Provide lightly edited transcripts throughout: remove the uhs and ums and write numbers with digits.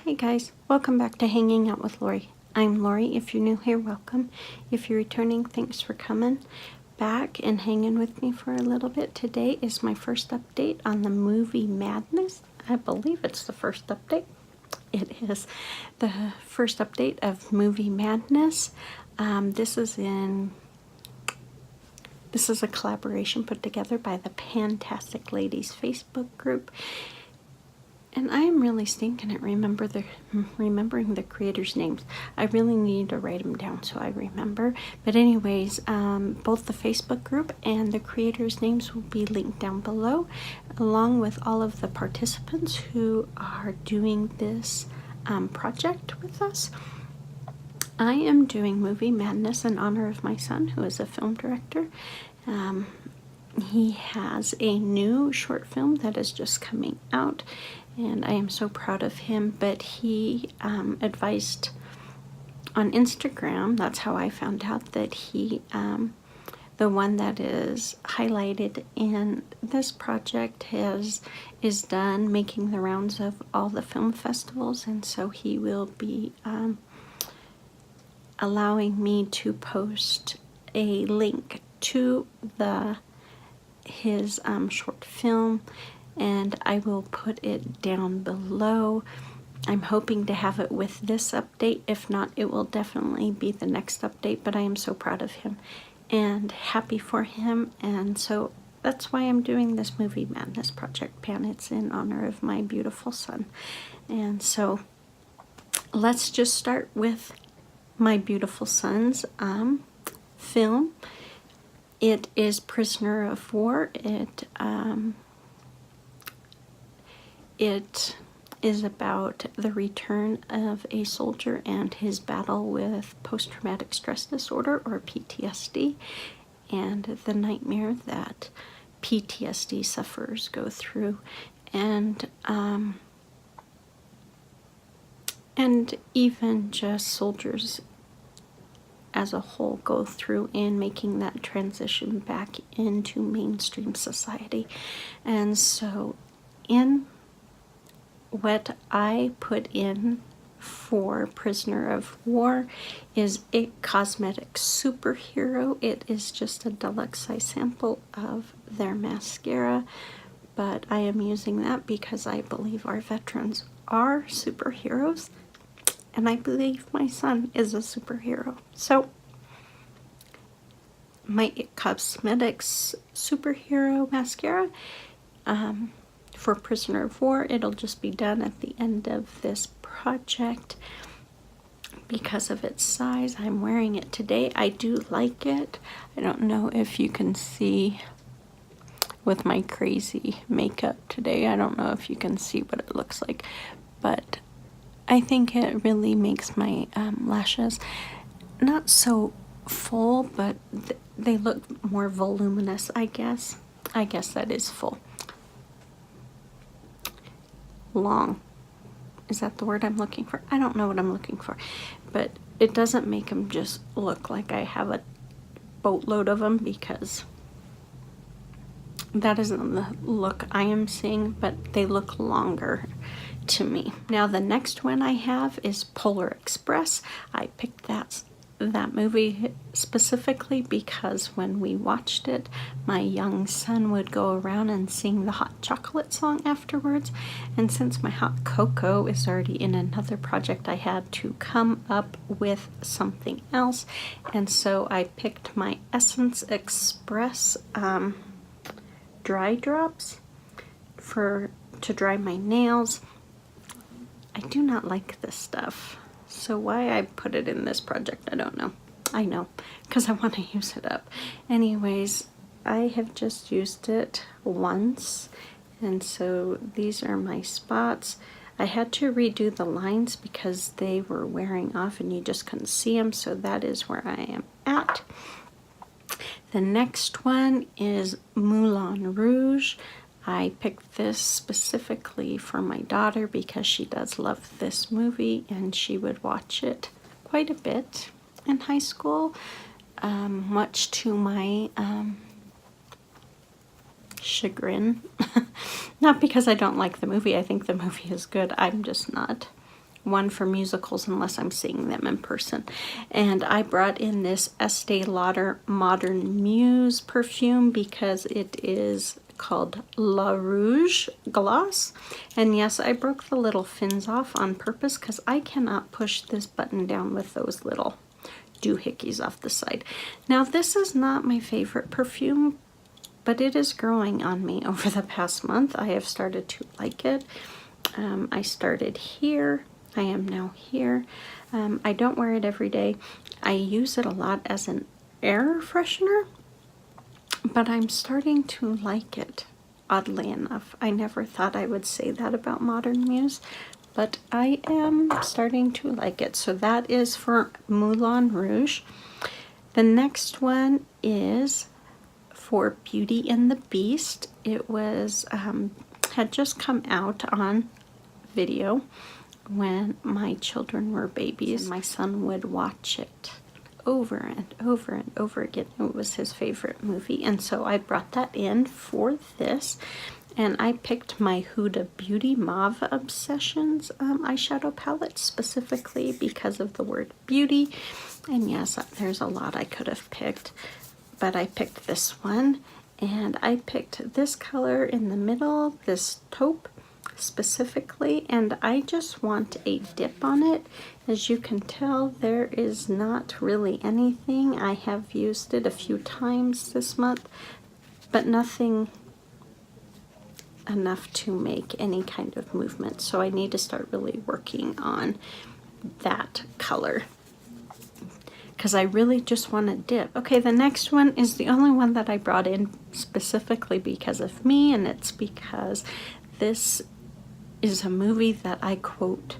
Hey guys, welcome back to Hanging Out with Lori. I'm Lori. If you're new here, welcome. If you're returning, thanks for coming back and hanging with me for a little bit. Today is my first update on the movie Madness. I believe it's the first update. It is the first update of movie Madness. This is a collaboration put together by the PANtastic Ladies Facebook group. And I am really stinking at remembering the creators' names. I really need to write them down so I remember. But anyways, both the Facebook group and the creators' names will be linked down below, along with all of the participants who are doing this project with us. I am doing Movie Madness in honor of my son, who is a film director. He has a new short film that is just coming out, and I am so proud of him. But he advised on Instagram, that's how I found out that he, the one that is highlighted in this project is done making the rounds of all the film festivals, and so he will be allowing me to post a link to his short film, and I will put it down below. I'm hoping to have it with this update. If not, it will definitely be the next update, but I am so proud of him and happy for him, and so that's why I'm doing this Movie Madness project, Pan. It's in honor of my beautiful son. And so let's just start with my beautiful son's film. It is Prisoner of War. It is about the return of a soldier and his battle with post-traumatic stress disorder, or PTSD, and the nightmare that PTSD sufferers go through, and even just soldiers as a whole go through in making that transition back into mainstream society. And so in what I put in for Prisoner of War is a cosmetic superhero. It is just a deluxe size sample of their mascara, but I am using that because I believe our veterans are superheroes, and I believe my son is a superhero. So my cosmetics superhero mascara for Prisoner of War, it'll just be done at the end of this project because of its size. I'm wearing it today. I do like it. I don't know if you can see with my crazy makeup today. I don't know if you can see what it looks like, but I think it really makes my lashes not so full, but they look more voluminous, I guess. I guess that is full. Long. Is that the word I'm looking for? I don't know what I'm looking for, but it doesn't make them just look like I have a boatload of them, because that isn't the look I am seeing, but they look longer to me. Now the next one I have is Polar Express. I picked that movie specifically because when we watched it, my young son would go around and sing the hot chocolate song afterwards, and since my hot cocoa is already in another project, I had to come up with something else, and so I picked my Essence Express dry drops to dry my nails. I do not like this stuff, so why I put it in this project, I don't know. I know, because I want to use it up. Anyways, I have just used it once, and so these are my spots. I had to redo the lines because they were wearing off and you just couldn't see them, so that is where I am at. The next one is Moulin Rouge. I picked this specifically for my daughter because she does love this movie and she would watch it quite a bit in high school, much to my chagrin. Not because I don't like the movie. I think the movie is good. I'm just not one for musicals unless I'm seeing them in person. And I brought in this Estee Lauder Modern Muse perfume because it is called La Rouge Gloss. And yes, I broke the little fins off on purpose because I cannot push this button down with those little doohickeys off the side. Now, this is not my favorite perfume, but it is growing on me over the past month. I have started to like it. I started here. I am now here. I don't wear it every day. I use it a lot as an air freshener, but I'm starting to like it, oddly enough. I never thought I would say that about Modern Muse, but I am starting to like it. So that is for Moulin Rouge. The next one is for Beauty and the Beast. It was had just come out on video when my children were babies. My son would watch it over and over and over again. It was his favorite movie, and so I brought that in for this. And I picked my Huda Beauty Mauve Obsessions eyeshadow palette specifically because of the word beauty. And yes, there's a lot I could have picked, but I picked this one. And I picked this color in the middle, this taupe specifically, and I just want a dip on it. As you can tell, there is not really anything. I have used it a few times this month, but nothing enough to make any kind of movement. So I need to start really working on that color, because I really just want to dip. Okay, the next one is the only one that I brought in specifically because of me, and it's because this is a movie that I quote,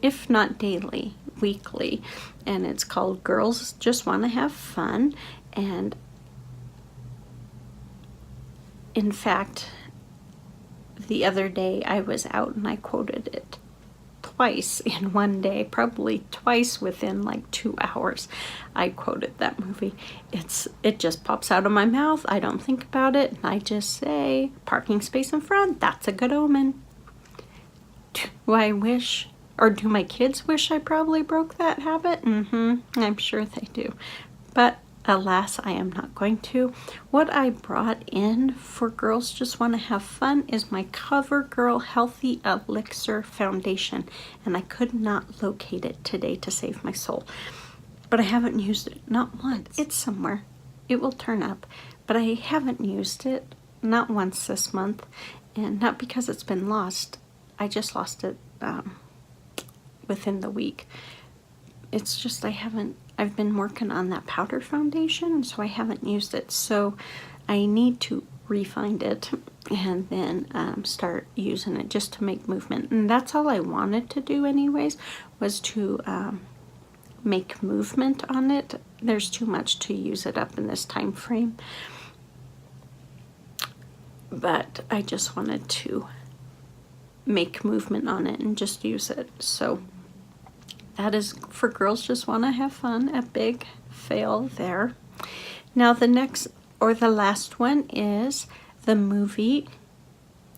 if not daily, weekly, and it's called Girls Just Want to Have Fun. And in fact, the other day I was out and I quoted it twice in one day, probably twice within like 2 hours. I quoted that movie. It just pops out of my mouth. I don't think about it, and I just say, parking space in front, that's a good omen. Do I wish, or do my kids wish I probably broke that habit? I'm sure they do. But alas, I am not going to. What I brought in for Girls Just Want to Have Fun is my CoverGirl Healthy Elixir Foundation, and I could not locate it today to save my soul. But I haven't used it, not once. It's somewhere. It will turn up. But I haven't used it, not once this month, and not because it's been lost. I just lost it within the week. It's just I've been working on that powder foundation, so I haven't used it. So I need to re-find it and then start using it just to make movement. And that's all I wanted to do anyways, was to make movement on it. There's too much to use it up in this time frame. But I just wanted to make movement on it and just use it. So that is for Girls Just Want to Have Fun, a big fail there. Now the next, or the last one, is the movie.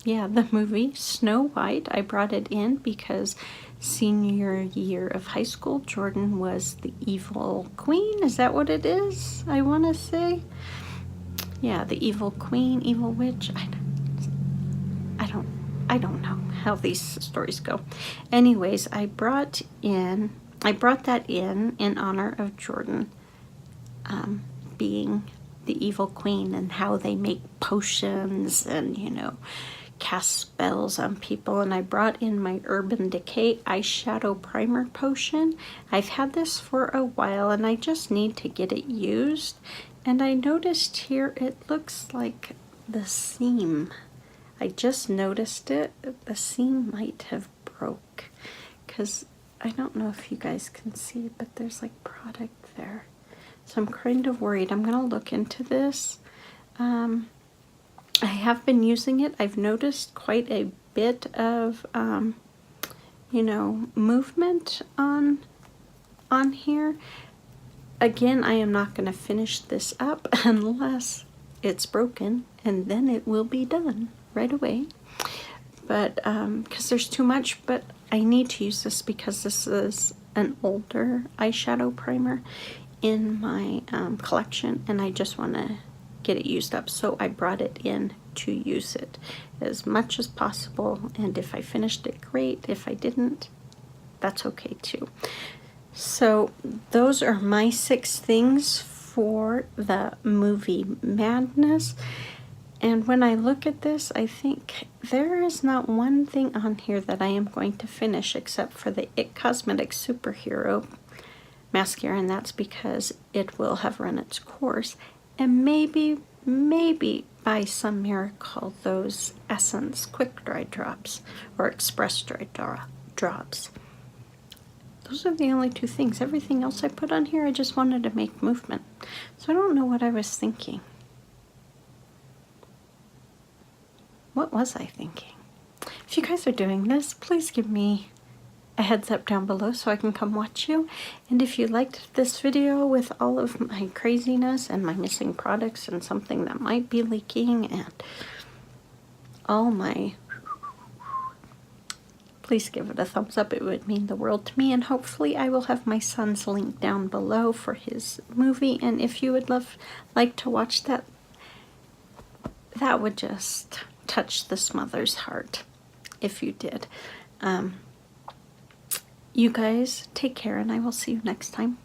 Yeah, the movie Snow White. I brought it in because senior year of high school, Jordin was the evil queen. Is that what it is? I want to say. Yeah, the evil queen, evil witch. I don't know how these stories go. Anyways, I brought that in honor of Jordin being the evil queen, and how they make potions and, cast spells on people. And I brought in my Urban Decay eyeshadow primer potion. I've had this for a while and I just need to get it used. And I noticed here it looks like the seam. I just noticed it. The seam might have broke, because I don't know if you guys can see, but there's like product there. So I'm kind of worried. I'm going to look into this. I have been using it. I've noticed quite a bit of, movement on here. Again, I am not going to finish this up unless it's broken, and then it will be done right away. But because there's too much. But I need to use this because this is an older eyeshadow primer in my collection, and I just want to get it used up, so I brought it in to use it as much as possible, and if I finished it, great. If I didn't, that's okay too. So those are my 6 things for the movie Madness. And when I look at this, I think there is not one thing on here that I am going to finish except for the IT Cosmetics Superhero mascara, and that's because it will have run its course. And maybe by some miracle, those Essence Quick Dry Drops or Express Dry Drops. Those are the only 2 things. Everything else I put on here, I just wanted to make movement. So I don't know what I was thinking. What was I thinking? If you guys are doing this, please give me a heads up down below so I can come watch you. And if you liked this video with all of my craziness and my missing products and something that might be leaking and all my... please give it a thumbs up. It would mean the world to me. And hopefully I will have my son's link down below for his movie. And if you would like to watch that, that would just touch this mother's heart if you did. You guys take care, and I will see you next time.